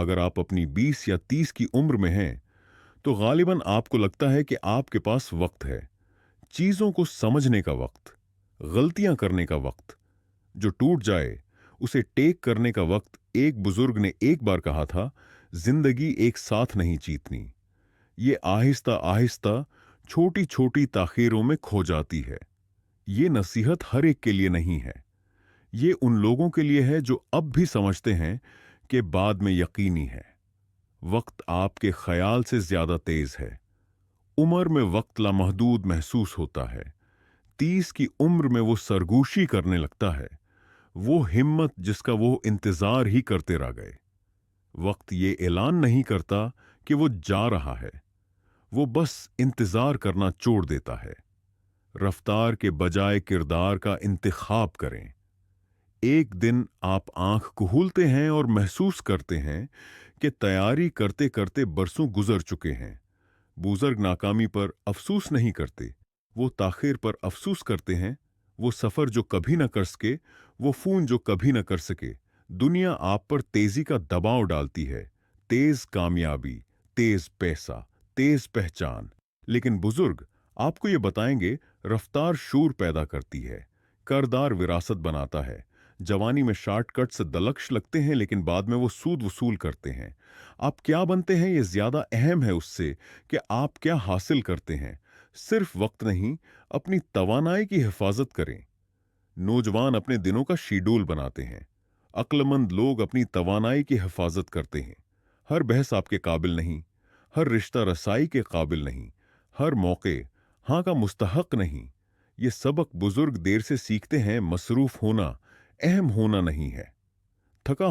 अगर आप अपनी 20 या 30 की उम्र में हैं, तो गालिबन आपको लगता है कि आपके पास वक्त है, चीज़ों को समझने का वक्त, गलतियां करने का वक्त, जो टूट जाए उसे टेक करने का वक्त। एक बुजुर्ग ने एक बार कहा था, जिंदगी एक साथ नहीं जीतनी, ये आहिस्ता आहिस्ता छोटी छोटी ताखीरों में खो जाती है। ये नसीहत हर एक के लिए नहीं है, ये उन लोगों के लिए है जो अब भी समझते हैं कि बाद में यकीनी है। वक्त आपके ख्याल से ज्यादा तेज है। उम्र में वक्त लामहदूद महसूस होता है। 30 की उम्र में वो सरगोशी करने लगता है, वो हिम्मत जिसका वो इंतजार ही करते रह गए। वक्त ये ऐलान नहीं करता कि वो जा रहा है, वो बस इंतजार करना छोड़ देता है। रफ्तार के बजाय किरदार का इंतखाब करें। एक दिन आप आंख खुलते हैं और महसूस करते हैं कि तैयारी करते करते बरसों गुजर चुके हैं। बुजुर्ग नाकामी पर अफसोस नहीं करते, वो ताखिर पर अफसोस करते हैं। वो सफर जो कभी न कर सके, वो फोन जो कभी न कर सके। दुनिया आप पर तेजी का दबाव डालती है, तेज कामयाबी, तेज पैसा, तेज पहचान। लेकिन बुजुर्ग आपको ये बताएंगे, रफ्तार शूर पैदा करती है, करदार विरासत बनाता है। जवानी में शॉर्टकट से दलक्ष लगते हैं, लेकिन बाद में वो सूद वसूल करते हैं। आप क्या बनते हैं ये ज्यादा अहम है उससे कि आप क्या हासिल करते हैं। सिर्फ वक्त नहीं, अपनी तवानाई की हिफाजत करें। नौजवान अपने दिनों का शेड्यूल बनाते हैं, अक्लमंद लोग अपनी तवानाई की हिफाजत करते हैं। हर बहस आपके काबिल नहीं, हर रिश्ता रसाई के काबिल नहीं, हर मौके हाँ का मुस्तहक नहीं। ये सबक बुजुर्ग देर से सीखते हैं। मसरूफ होना अहम होना नहीं है,